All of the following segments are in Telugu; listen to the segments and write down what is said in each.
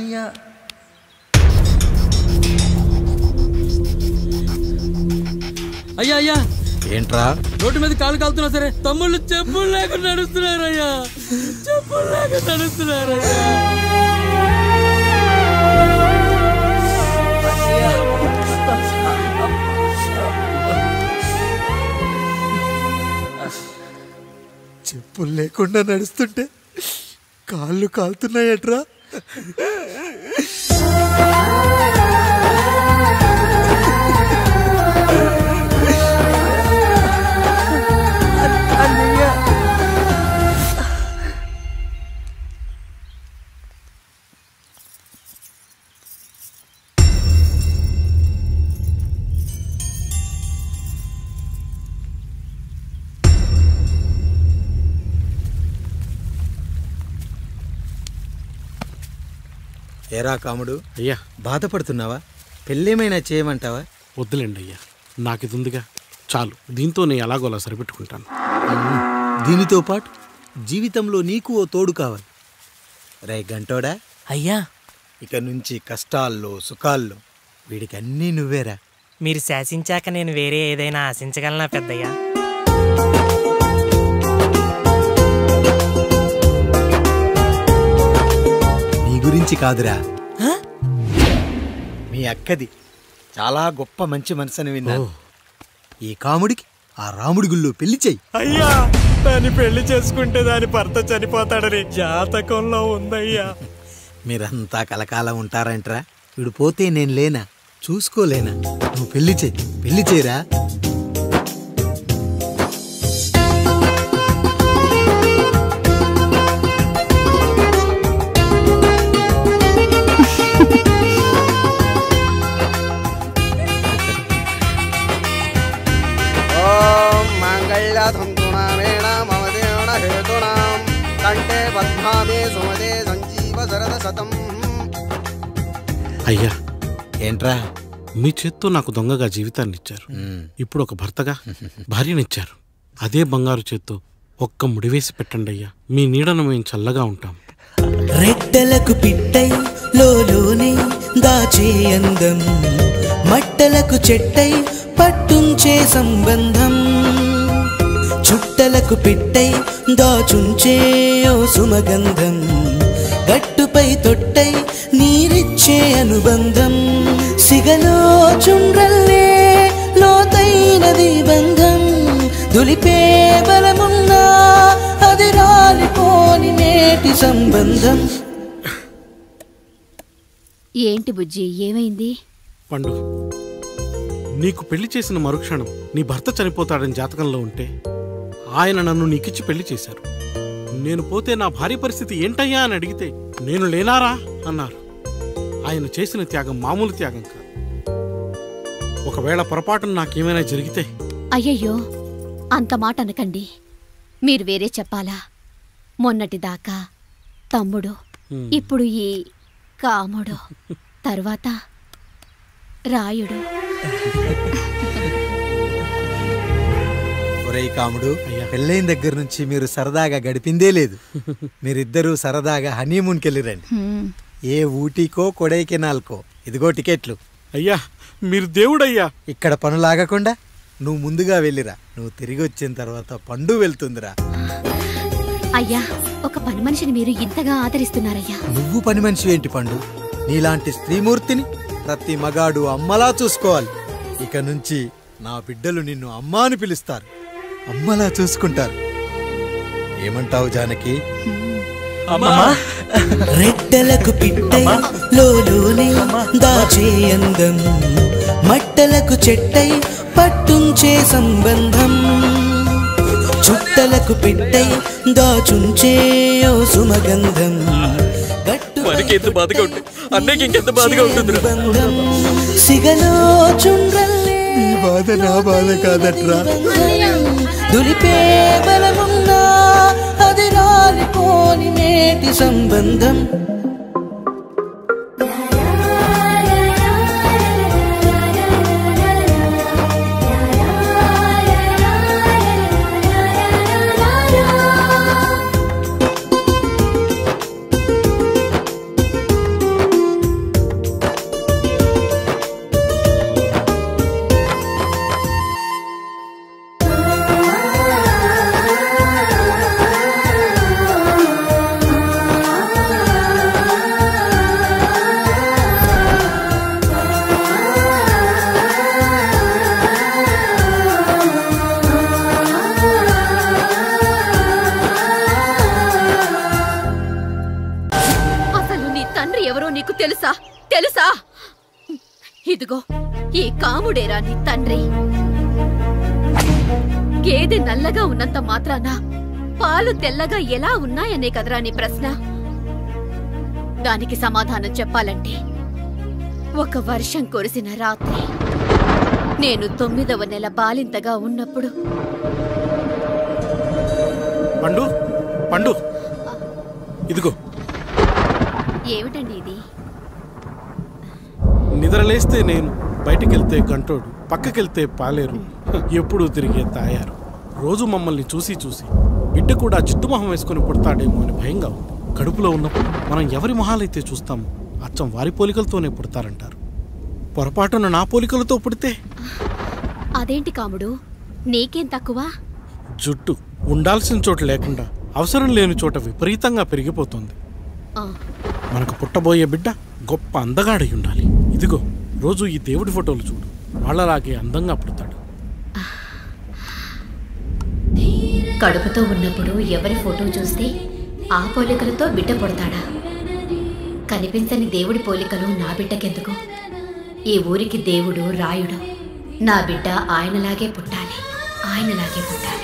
అయ్యా అయ్యా ఏంట్రా రోడ్డు మీద కాలు కాలుతున్నా సరే తమ్ముళ్ళు చెప్పులు లేకుండా నడుస్తున్నారయ్యా, చెప్పులు లేకుండా నడుస్తున్నారయ్యా. చెప్పులు లేకుండా నడుస్తుంటే కాళ్ళు కాలుతున్నాయట్రా. ఏరా కాముడు, అయ్యా బాధపడుతున్నావా? పెళ్ళేమైనా చేయమంటావా? వద్దులేండి అయ్యా, నాకు ఇది ఉందిగా చాలు, దీంతో నేను ఎలాగోలా సరిపెట్టుకుంటాను. దీనితో పాటు జీవితంలో నీకు ఓ తోడు కావాలి. రే గంటోడా అయ్యా, ఇక నుంచి కష్టాల్లో సుఖాల్లో వీడికి అన్నీ నువ్వేరా. మీరు శాసించాక నేను వేరే ఏదైనా ఆశించగలనా పెద్దయ్యా? నీ గురించి కాదురా, మీ అక్కది చాలా గొప్ప మంచి మనసుని విన్నాను. ఈ కాముడికి ఆ రాముడి గుళ్ళో పెళ్లి చెయ్యి. అయ్యా, దాన్ని పెళ్లి చేసుకుంటే దాని భర్త చనిపోతాడని జాతకంలో ఉందయ్యా. మీరంతా కలకాలం ఉంటారంట్రా. వీడు పోతే నేను లేనా, చూసుకోలేనా? నువ్వు పెళ్లి చెయ్యి, పెళ్లి చేయరా. అయ్యా, ఏంట్రా? మీ చేత్తో నాకు దొంగగా జీవితాన్ని ఇచ్చారు, ఇప్పుడు ఒక భర్తగా భార్యనిచ్చారు. అదే బంగారు చేత్తో ఒక్క ముడివేసి పెట్టండి అయ్యా, మీ నీడను మేము చల్లగా ఉంటాం. రెట్టలకు పిట్టై లోలోనే దాచే అందం, మట్టలకు చెట్టై పట్టుంచే సంబంధం, చుట్టలకు పిట్టై దాచుంచే ఓ సుమగంధం, గట్టుపై తొట్టై నీరిచ్చే అనుబంధం, సిగలో చుండ్రల్లే లోతైనది బంధం, దులిపే బలమున్నా అది రాలిపోని నేటి సంబంధం. ఏంటి బుజ్జి, ఏమైంది? పండు, నీకు పెళ్లి చేసిన మరుక్షణం నీ భర్త చనిపోతాడని జాతకంలో ఉంటే ఆయన నన్ను నీకిచ్చి పెళ్లి చేశారు. నేను పోతే నా భార్య పరిస్థితి ఏంటయ్యా అని అడిగితే నేను లేనారా అన్నారు. ఆయన చేసిన త్యాగం మామూలు త్యాగం కాదు. ఒకవేళ పొరపాటున నాకేమైనా జరిగితే? అయ్యయ్యో, అంత మాట అనకండి. మీరు వేరే చెప్పాలా? మొన్నటిదాకా తమ్ముడు, ఇప్పుడు ఈ కాముడు, తర్వాత రాయుడు. ఒరేయ్ కాముడు, పెళ్ళైన దగ్గర నుంచి మీరు సరదాగా గడిపిందే లేదు. మీరిద్దరూ సరదాగా హనీమూన్కి వెళ్ళిరండి. ఏ ఊటీకో కొడైకెనాల్కో. ఇదిగో టికెట్లు. అయ్యా, మీరు దేవుడయ్యా. ఇక్కడ పనులాగకుండా నువ్వు ముందుగా వెళ్ళిరా. నువ్వు తిరిగి వచ్చిన తర్వాత పండు వెళ్తుందిరా. అయ్యా, ఒక పని మనిషిని మీరు ఇంతగా ఆదరిస్తున్నారయ్యా. నువ్వు పని మనిషి ఏంటి పండు? నీలాంటి స్త్రీమూర్తిని ప్రతి మగాడు అమ్మలా చూసుకోవాలి. ఇక నుంచి నా బిడ్డలు నిన్ను అమ్మా అని పిలుస్తారు, అమ్మలా చూసుకుంటారు. ఏమంటావు జానకి? రెట్టలకు పిట్టై లోలోనే దాచే అందం, మట్టలకు చెట్టై పట్టుంచే సంబంధం, చుట్టలకు పిట్టై దాచుంచే ఓ సుమగంధం, ఎంత బాధగా ఉంటుంది అన్నకి ఇంకెంత బాధగా ఉంటుంది. సిగలో చుండ్రల్లే ఈ బాధ నా బాధ కాదట్రా. దులిపే బలమున్నా అది రాలిపోని నేటి సంబంధం. తండ్రి ఎవరో నీకు తెలుసా? తెలుసా? ఇదిగో ఈ కాముడేరా నీ తండ్రి. గేదె నల్లగా ఉన్నంత మాత్రాన పాలు తెల్లగా ఎలా ఉన్నాయనే కదరా నీ ప్రశ్న. దానికి సమాధానం చెప్పాలంటే ఒక వర్షం కురిసిన రాత్రి నేను 9వ నెల బాలింతగా ఉన్నప్పుడు. పండు పండు ఇదిగో. ఏమిటండి ఇది? నిద్రలేస్తే నేను, బయటికెళ్తే గంటోడు, పక్కకెళ్తే పాలేరు, ఎప్పుడూ తిరిగే తాయారు. రోజు మమ్మల్ని చూసి చూసి బిడ్డ కూడా జిడ్డు మొహం వేసుకుని పుడతాడేమో అని భయంగా ఉంది. కడుపులో ఉన్నప్పుడు మనం ఎవరి మొహాలైతే చూస్తామో అచ్చం వారి పోలికలతోనే పుడతారంటారు. పొరపాటున నా పోలికలతో పుడితే? అదేంటి కాముడు, నీకేం తక్కువ? జుట్టు ఉండాల్సిన చోట లేకుండా అవసరం లేని చోట విపరీతంగా పెరిగిపోతుంది. మనకు పుట్టబోయే బిడ్డ గొప్ప అందగాడై ఉండాలి. ఇదిగో రోజు ఈ దేవుడి ఫోటోలు చూడు, వాళ్ళలాగే అందంగా పుడతాడు. కడుపుతో ఉన్నప్పుడు ఎవరి ఫోటో చూస్తే ఆ పోలికలతో బిడ్డ పుడతాడా? కనిపించని దేవుడి పోలికలు నా బిడ్డకెందుకు? ఈ ఊరికి దేవుడు రాయుడు. నా బిడ్డ ఆయనలాగే పుట్టాలి, ఆయనలాగే పుట్టాలి.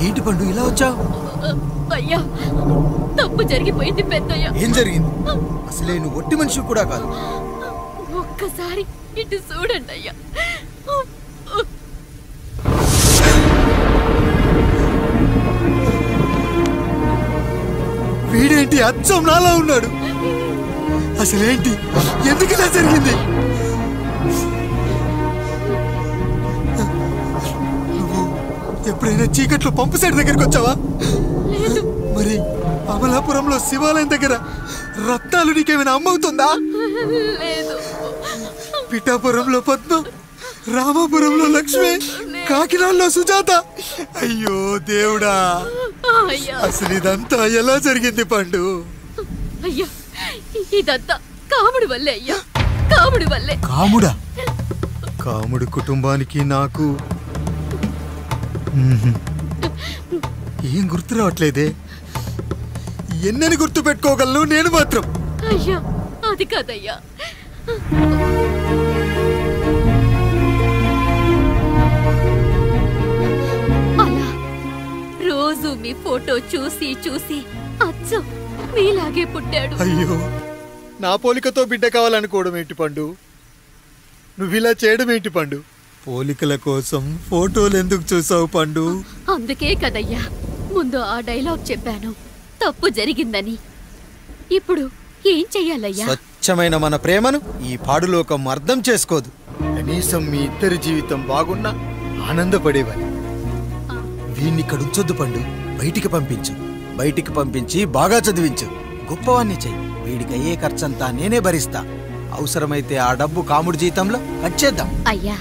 ఏంటి పండు ఇలా వచ్చావు? అయ్యా, తప్పు జరిగిపోయింది పెద్దయ్యా. ఏం జరిగింది? అసలే నువ్వు ఒట్టి మనిషి కూడా కాదు. ఒక్కసారి ఇటు చూడండి అయ్యా. వీడేంటి అచ్చం నాలా ఉన్నాడు? అసలేంటి, ఎందుకు ఇలా జరిగింది? నువ్వు ఎప్పుడైనా చీకట్లో పంపు సైడ్ దగ్గరికి వచ్చావా? మరి అమలాపురంలో శివాలయం దగ్గర రత్నాలు నీకేమైనా అమ్మవుతుందా? పిఠాపురంలో పద్మ, రామాపురంలో లక్ష్మి, కాకినాడలో సుజాత. అయ్యో దేవుడా, అసలు ఇదంతా ఎలా జరిగింది పండు? అయ్యా, ఇదంతా కాముడి వల్లే అయ్యా, కాముడి వల్లే. కాముడా? కాముడి కుటుంబానికి నాకు ఏం గుర్తు రావట్లేదే. ఎన్నని గుర్తు పెట్టుకోగలను నేను మాత్రం? అయ్యా, అది కాదయ్యా. అలా రోజు మీ ఫోటో చూసి చూసి అచ్చం మీలాగే పుట్టాడు. అయ్యో, నా పోలికతో బిడ్డ కావాలనుకోవడం ఏంటి పండు? నువ్విలా చేయడం ఏంటి పండు? పోలికల కోసం ఫోటోలు ఎందుకు చూసావు పండు? అందుకే కదయ్యా ముందు ఆ డైలాగ్ చెప్పాను, తప్పు జరిగిందని. ఇప్పుడు ఏం చెయ్యాలయ్యా? స్వచ్ఛమైన మన ప్రేమను ఈ పాడులోకం అర్థం చేసుకోదు. కనీసం మీ ఇద్దరి జీవితం బాగున్నా ఆనందపడేవాని. వీణ్ణి ఇక్కడ ఉంచొద్దు పండు, బయటికి పంపించు. బయటికి పంపించి బాగా చదివించు, గొప్పవాణ్ణి చెయ్యి. వీడికి అయ్యే ఖర్చంతా నేనే భరిస్తా. అవసరమైతే ఆ డబ్బు కాముడి జీతంలో కట్ చేద్దాం. అయ్యా,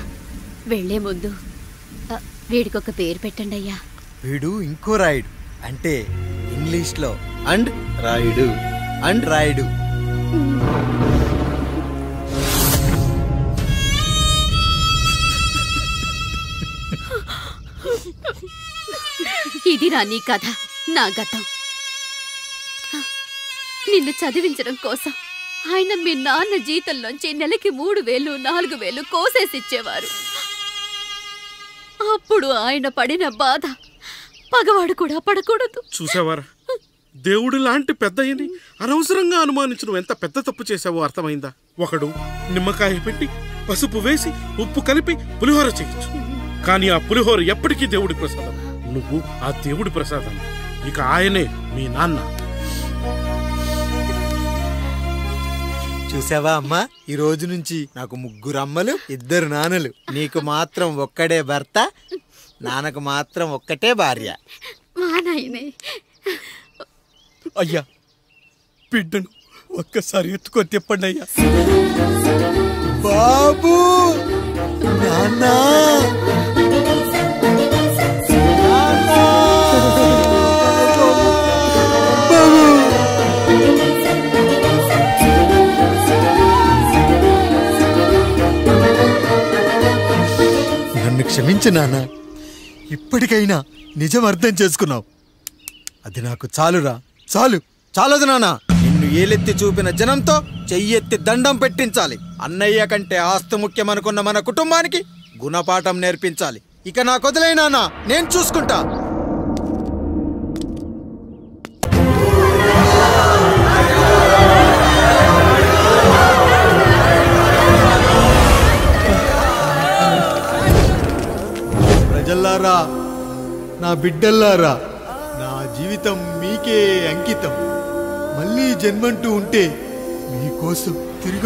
వెళ్లే ముందు వీడికొక పేరు పెట్టండి అయ్యా. వీడు ఇంకో రాయుడు, అంటే ఇంగ్లీష్లో అండ్ రాయుడు, అండ్ రాయుడు. ఇది రా నీ కథ, నా గతం. నిన్ను చదివించడం కోసం ఆయన మీ నాన్న జీతంలోంచి నెలకి 3,000, 4,000 కోసేసిచ్చేవారు. అప్పుడు ఆయన పడిన బాధ పగవాడు కూడా పడకూడదు. చూసావారా, దేవుడు లాంటి పెద్దయ్యని అనవసరంగా అనుమానించడం ఎంత పెద్ద తప్పు చేశావో అర్థమైందా? ఒకడు నిమ్మకాయ పెట్టి పసుపు వేసి ఉప్పు కలిపి పులిహోర చేయొచ్చు, కానీ ఆ పులిహోర ఎప్పటికీ దేవుడి ప్రసాదం. నువ్వు ఆ దేవుడి ప్రసాదం. ఇక ఆయనే మీ నాన్న. చూసావా అమ్మా, ఈ రోజు నుంచి నాకు 3 అమ్మలు 2 నాన్నలు. నీకు మాత్రం ఒక్కడే భర్త, నాన్నకు మాత్రం ఒక్కటే భార్య. మా నాయనే. అయ్యా, బిడ్డను ఒక్కసారి ఎత్తుకొని తిప్పండి అయ్యా. బాబు, నాన్న, నన్ను క్షమించు నాన్న. ఇప్పటికైనా నిజం అర్థం చేసుకున్నావు. అది నాకు చాలురా, చాలదు నాన్న. నిన్ను ఏలెత్తి చూపిన జనంతో చెయ్యెత్తి దండం పెట్టించాలి. అన్నయ్య కంటే ఆస్తి ముఖ్యమనుకున్న మన కుటుంబానికి గుణపాఠం నేర్పించాలి. ఇక నాకు వదిలేయ్ నాన్న, నేను చూసుకుంటా. ప్రజల్లారా, నా బిడ్డల్లారా, నా జీవితం మీకే అంకితం. మళ్ళీ జన్మంటూ ఉంటే మీకోసం తిరిగి